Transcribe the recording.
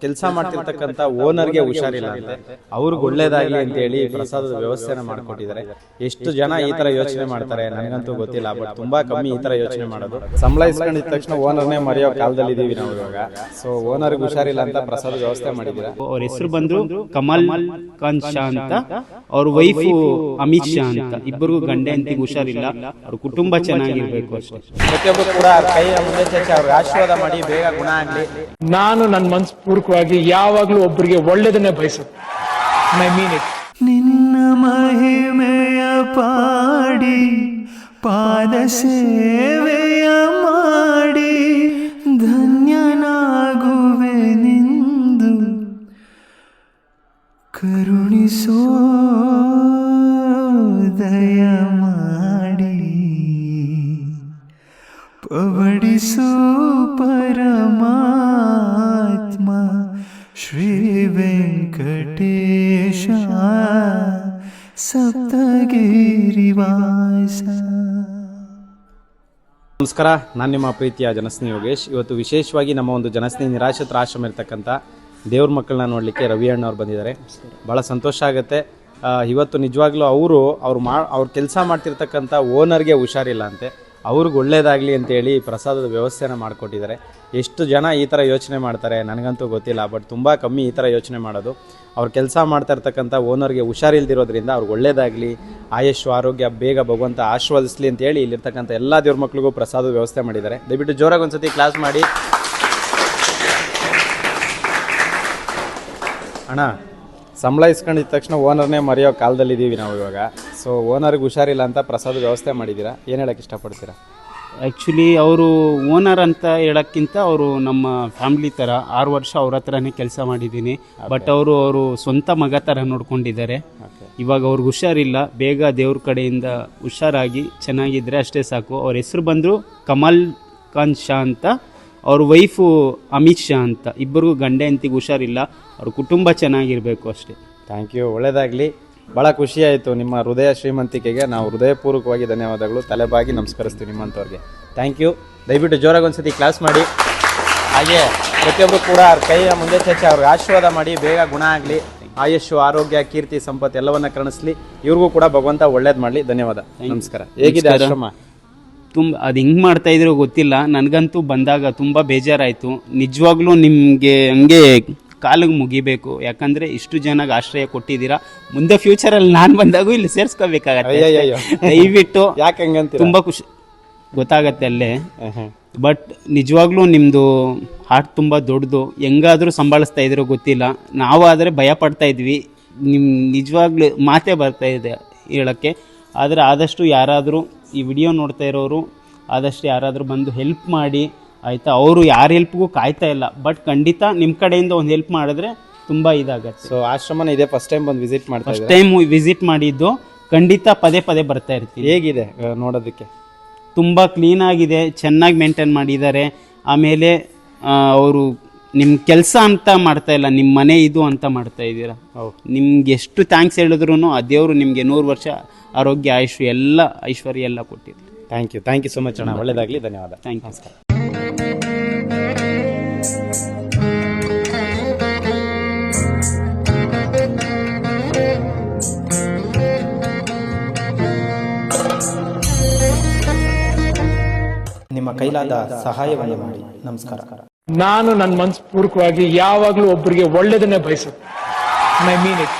ಕೆಲಸ ಮಾಡ್ತಿರ್ತಕ್ಕಂಥ ಓನರ್ಗೆ ಹುಷಾರಿಲ್ಲ ಅಂತೆ, ಅವ್ರಿಗೆ ಒಳ್ಳೇದಾಗ್ಲಿ ಅಂತ ಹೇಳಿ ಪ್ರಸಾದದ ವ್ಯವಸ್ಥೆನ ಮಾಡ್ಕೊಟ್ಟಿದ್ದಾರೆ. ಎಷ್ಟು ಜನ ಈ ತರ ಯೋಚನೆ ಮಾಡ್ತಾರೆ ನನಗಂತೂ ಗೊತ್ತಿಲ್ಲ, ಬಟ್ ತುಂಬಾ ಕಮ್ಮಿ ಈ ತರ ಯೋಚನೆ ಮಾಡೋದು. ಸಂಬಳ ಇಸ್ಕೊಂಡಿದ ತಕ್ಷಣ ಓನರ್ನೇ ಮರೆಯೋ ಕಾಲದಲ್ಲಿ ಇದೀವಿ ನಾವು ಇವಾಗ. ಸೊ ಓನರ್ಗೆ ಹುಷಾರಿಲ್ಲ ಅಂತ ಪ್ರಸಾದದ ವ್ಯವಸ್ಥೆ ಮಾಡಿದ್ದೀರಾ. ಅವ್ರ ಹೆಸರು ಬಂದ್ರು ಕಮಲ್ ಖಾನ್ ಶಾ ಅಂತ, ಅವ್ರ ವೈಫ್ ಅಮಿತ್ ಶಾ ಅಂತ. ಇಬ್ಬರಿಗೂ ಗಂಡ ಹೆಂಡತಿಗೆ ಹುಷಾರಿಲ್ಲ, ಅವ್ರ ಕುಟುಂಬ ಚೆನ್ನಾಗಿರ್ಬೇಕು ಅಷ್ಟೇ. ಪ್ರತಿಯೊಬ್ಬರು ಕೂಡ ಕೈ ಮುಂದೆ ಚಾಚಿ ಅವ್ರಿಗೆ ಆಶೀರ್ವಾದ ಮಾಡಿ ಬೇಗ ಗುಣ ಆಗ್ಲಿ. ನಾನು ನನ್ನ ಮನಸ್ಪೂರ್ವಕವಾಗಿ ಯಾವಾಗಲೂ ಒಬ್ಬರಿಗೆ ಒಳ್ಳೆಯದನ್ನೇ ಬಯಸುತ್ತೆ. I mean it. ನಿನ್ನ ಮಹಿಮೆಯ ಪಾಡಿ ಪಾದ ಸೇವೆಯ ಮಾಡಿ ಧನ್ಯನಾಗುವೆ ನಿಂದು ಕರುಣಿಸೋ ದಯ ಮಾಡಿ ಪವಡಿಸೋ ಪರಮಾತ್ಮ ಶ್ರೀ ವೆಂಕಟೇಶ ಸಪ್ತಗಿರಿವಾಸ. ನಮಸ್ಕಾರ, ನಾನು ನಿಮ್ಮ ಪ್ರೀತಿಯ ಜನಸ್ನೇಹಿ ಯೋಗೇಶ್. ಇವತ್ತು ವಿಶೇಷವಾಗಿ ನಮ್ಮ ಒಂದು ಜನಸ್ನೇಹಿ ನಿರಾಶ್ರಿತರ ಆಶ್ರಮ ಇರ್ತಕ್ಕಂಥ ದೇವ್ರ ಮಕ್ಕಳನ್ನ ನೋಡಲಿಕ್ಕೆ ರವಿ ಅಣ್ಣವ್ರು ಬಂದಿದ್ದಾರೆ. ಭಾಳ ಸಂತೋಷ ಆಗುತ್ತೆ. ಇವತ್ತು ನಿಜವಾಗ್ಲೂ ಅವ್ರು ಕೆಲಸ ಮಾಡ್ತಿರ್ತಕ್ಕಂಥ ಓನರ್ಗೆ ಹುಷಾರಿಲ್ಲ ಅಂತೆ, ಅವ್ರಿಗೆ ಒಳ್ಳೇದಾಗಲಿ ಅಂತೇಳಿ ಪ್ರಸಾದದ ವ್ಯವಸ್ಥೆನ ಮಾಡಿಕೊಟ್ಟಿದ್ದಾರೆ. ಎಷ್ಟು ಜನ ಈ ಥರ ಯೋಚನೆ ಮಾಡ್ತಾರೆ ನನಗಂತೂ ಗೊತ್ತಿಲ್ಲ, ಬಟ್ ತುಂಬ ಕಮ್ಮಿ ಈ ಥರ ಯೋಚನೆ ಮಾಡೋದು. ಅವ್ರು ಕೆಲಸ ಮಾಡ್ತಾ ಇರ್ತಕ್ಕಂಥ ಓನರ್ಗೆ ಹುಷಾರಿಲ್ದಿರೋದ್ರಿಂದ ಅವ್ರಿಗೆ ಒಳ್ಳೇದಾಗಲಿ, ಆಯುಷು ಆರೋಗ್ಯ ಬೇಗ ಭಗವಂತ ಆಶೀರ್ವದಿಸಲಿ ಅಂತೇಳಿ ಇಲ್ಲಿರ್ತಕ್ಕಂಥ ಎಲ್ಲ ದೇವ್ರ ಮಕ್ಳಿಗೂ ಪ್ರಸಾದದ ವ್ಯವಸ್ಥೆ ಮಾಡಿದ್ದಾರೆ. ದಯವಿಟ್ಟು ಜೋರಾಗಿ ಒಂದ್ಸತಿ ಕ್ಲಾಸ್ ಮಾಡಿ. ಅಣ್ಣ, ಸಂಬಳ ಇಸ್ಕೊಂಡಿದ ತಕ್ಷಣ ಓನರ್ನೇ ಮರೆಯೋ ಕಾಲದಲ್ಲಿ ಇದ್ದೀವಿ ನಾವು ಇವಾಗ. ಸೊ ಓನರ್ಗೆ ಹುಷಾರಿಲ್ಲ ಅಂತ ಪ್ರಸಾದ ವ್ಯವಸ್ಥೆ ಮಾಡಿದ್ದೀರಾ, ಏನು ಹೇಳಕ್ಕೆ ಇಷ್ಟಪಡ್ತೀರಾ? ಆ್ಯಕ್ಚುಲಿ ಅವರು ಓನರ್ ಅಂತ ಹೇಳೋಕ್ಕಿಂತ ಅವರು ನಮ್ಮ ಫ್ಯಾಮಿಲಿ ಥರ. 6 ವರ್ಷ ಅವ್ರ ಹತ್ರನೇ ಕೆಲಸ ಮಾಡಿದ್ದೀನಿ, ಬಟ್ ಅವರು ಸ್ವಂತ ಮಗ ಥರ ನೋಡ್ಕೊಂಡಿದ್ದಾರೆ. ಇವಾಗ ಅವ್ರಿಗೆ ಹುಷಾರಿಲ್ಲ, ಬೇಗ ದೇವ್ರ ಕಡೆಯಿಂದ ಹುಷಾರಾಗಿ ಚೆನ್ನಾಗಿದ್ದರೆ ಅಷ್ಟೇ ಸಾಕು. ಅವ್ರ ಹೆಸರು ಬಂದರು ಕಮಲ್ ಖಾನ್ ಶಾ ಅಂತ, ಅವ್ರ ವೈಫು ಅಮಿತ್ ಶಾ ಅಂತ. ಇಬ್ಬರಿಗೂ ಗಂಡ ಹೆಂಡತಿಗೆ ಹುಷಾರಿಲ್ಲ, ಅವ್ರ ಕುಟುಂಬ ಚೆನ್ನಾಗಿರಬೇಕು ಅಷ್ಟೇ. ಥ್ಯಾಂಕ್ ಯು, ಒಳ್ಳೆಯದಾಗಲಿ. ಭಾಳ ಖುಷಿಯಾಯಿತು. ನಿಮ್ಮ ಹೃದಯ ಶ್ರೀಮಂತಿಕೆಗೆ ನಾವು ಹೃದಯಪೂರ್ವಕವಾಗಿ ಧನ್ಯವಾದಗಳು. ತಲೆಬಾಗಿ ನಮಸ್ಕರಿಸ್ತೀವಿ ನಿಮ್ಮಂಥವ್ರಿಗೆ. Thank you. ದಯವಿಟ್ಟು ಜೋರಾಗಿ ಒಂದ್ಸತಿ ಕ್ಲಾಸ್ ಮಾಡಿ. ಹಾಗೆ ಪ್ರತಿಯೊಬ್ಬರು ಕೂಡ ಅವ್ರ ಕೈಯ ಮುಂದೆ ಚಾಚಿ ಅವ್ರಿಗೆ ಆಶೀರ್ವಾದ ಮಾಡಿ ಬೇಗ ಗುಣ ಆಗಲಿ, ಆಯುಷು ಆರೋಗ್ಯ ಕೀರ್ತಿ ಸಂಪತ್ತು ಎಲ್ಲವನ್ನ ಕರುಣಿಸ್ಲಿ. ಇವ್ರಿಗೂ ಕೂಡ ಭಗವಂತ ಒಳ್ಳೇದು ಮಾಡಲಿ. ಧನ್ಯವಾದ, ನಮಸ್ಕಾರ. ಹೇಗಿದೆ ಆಶ್ರಮ? ಅದು ಹೆಂಗೆ ಮಾಡ್ತಾಯಿದ್ರು ಗೊತ್ತಿಲ್ಲ, ನನಗಂತೂ ಬಂದಾಗ ತುಂಬ ಬೇಜಾರಾಯಿತು. ನಿಜವಾಗ್ಲೂ ನಿಮಗೆ ಹಂಗೆ ಕಾಲಿಗೆ ಮುಗಿಬೇಕು, ಯಾಕಂದರೆ ಇಷ್ಟು ಜನಕ್ಕೆ ಆಶ್ರಯ ಕೊಟ್ಟಿದ್ದೀರಾ. ಮುಂದೆ ಫ್ಯೂಚರಲ್ಲಿ ನಾನು ಬಂದಾಗೂ ಇಲ್ಲಿ ಸೇರಿಸ್ಕೋಬೇಕಾಗತ್ತೆ. ದಯವಿಟ್ಟು ಯಾಕೆ ಹಂಗಂತ ತುಂಬ ಖುಷಿ ಗೊತ್ತಾಗತ್ತೆ ಅಲ್ಲೇ. ಬಟ್ ನಿಜವಾಗ್ಲೂ ನಿಮ್ಮದು ಹಾರ್ಟ್ ತುಂಬ ದೊಡ್ಡದು. ಹೆಂಗಾದರೂ ಸಂಭಾಳಿಸ್ತಾ ಇದ್ರೋ ಗೊತ್ತಿಲ್ಲ. ನಾವಾದರೆ ಭಯ ಪಡ್ತಾ ಇದ್ವಿ, ನಿಮ್ಮ ನಿಜವಾಗ್ಲೂ ಮಾತೇ ಬರ್ತಾ ಇದೆ ಹೇಳೋಕ್ಕೆ. ಆದರೆ ಆದಷ್ಟು ಯಾರಾದರೂ ಈ ವಿಡಿಯೋ ನೋಡ್ತಾ ಇರೋರು ಆದಷ್ಟು ಯಾರಾದರೂ ಬಂದು ಹೆಲ್ಪ್ ಮಾಡಿ, ಆಯಿತಾ? ಅವರು ಯಾರ ಹೆಲ್ಪ್ಗೂ ಕಾಯ್ತಾ ಇಲ್ಲ, ಬಟ್ ಖಂಡಿತ ನಿಮ್ಮ ಕಡೆಯಿಂದ ಒಂದು ಹೆಲ್ಪ್ ಮಾಡಿದ್ರೆ ತುಂಬ ಇದಾಗತ್ತೆ. ಸೊ ಆಶ್ರಮನ ಇದೆ ಫಸ್ಟ್ ಟೈಮ್ ಬಂದು ವಿಸಿಟ್ ಮಾಡ್ತಾ ಫಸ್ಟ್ ಟೈಮ್ ವಿಸಿಟ್ ಮಾಡಿದ್ದು, ಖಂಡಿತ ಪದೇ ಪದೇ ಬರ್ತಾ ಇರ್ತೀವಿ. ಹೇಗಿದೆ ನೋಡೋದಕ್ಕೆ? ತುಂಬ ಕ್ಲೀನಾಗಿದೆ, ಚೆನ್ನಾಗಿ ಮೇಂಟೈನ್ ಮಾಡಿದ್ದಾರೆ. ಆಮೇಲೆ ಅವರು ನಿಮ್ಮ ಕೆಲಸ ಅಂತ ಮಾಡ್ತಾ ಇಲ್ಲ, ನಿಮ್ಮ ಮನೆ ಇದು ಅಂತ ಮಾಡ್ತಾ ಇದ್ದೀರಾ. ನಿಮ್ಗೆ ಎಷ್ಟು ಥ್ಯಾಂಕ್ಸ್ ಹೇಳಿದ್ರು ಆ ದೇವರು ನಿಮಗೆ 100 ವರ್ಷ ಆರೋಗ್ಯ ಆಯುಷ್ ಎಲ್ಲ ಐಶ್ವರ್ಯ ಎಲ್ಲ ಕೊಟ್ಟಿದ್ರು. ಥ್ಯಾಂಕ್ ಯು ಸೊ ಮಚ್ ಅಣ್ಣ. ಒಳ್ಳೆಯದಾಗಲಿ. ಧನ್ಯವಾದ. Thank you. ನಮಸ್ಕಾರ. ನಿಮ್ಮ ಕೈಲಾದ ಸಹಾಯವನ್ನು ಮಾಡಿ. ನಮಸ್ಕಾರ. ನಾನು ನನ್ನ ಮನಸ್ಪೂರ್ವಕವಾಗಿ ಯಾವಾಗಲೂ ಒಬ್ಬರಿಗೆ ಒಳ್ಳೆಯದನ್ನೇ ಬಯಸುತ್ತೆ. I mean it.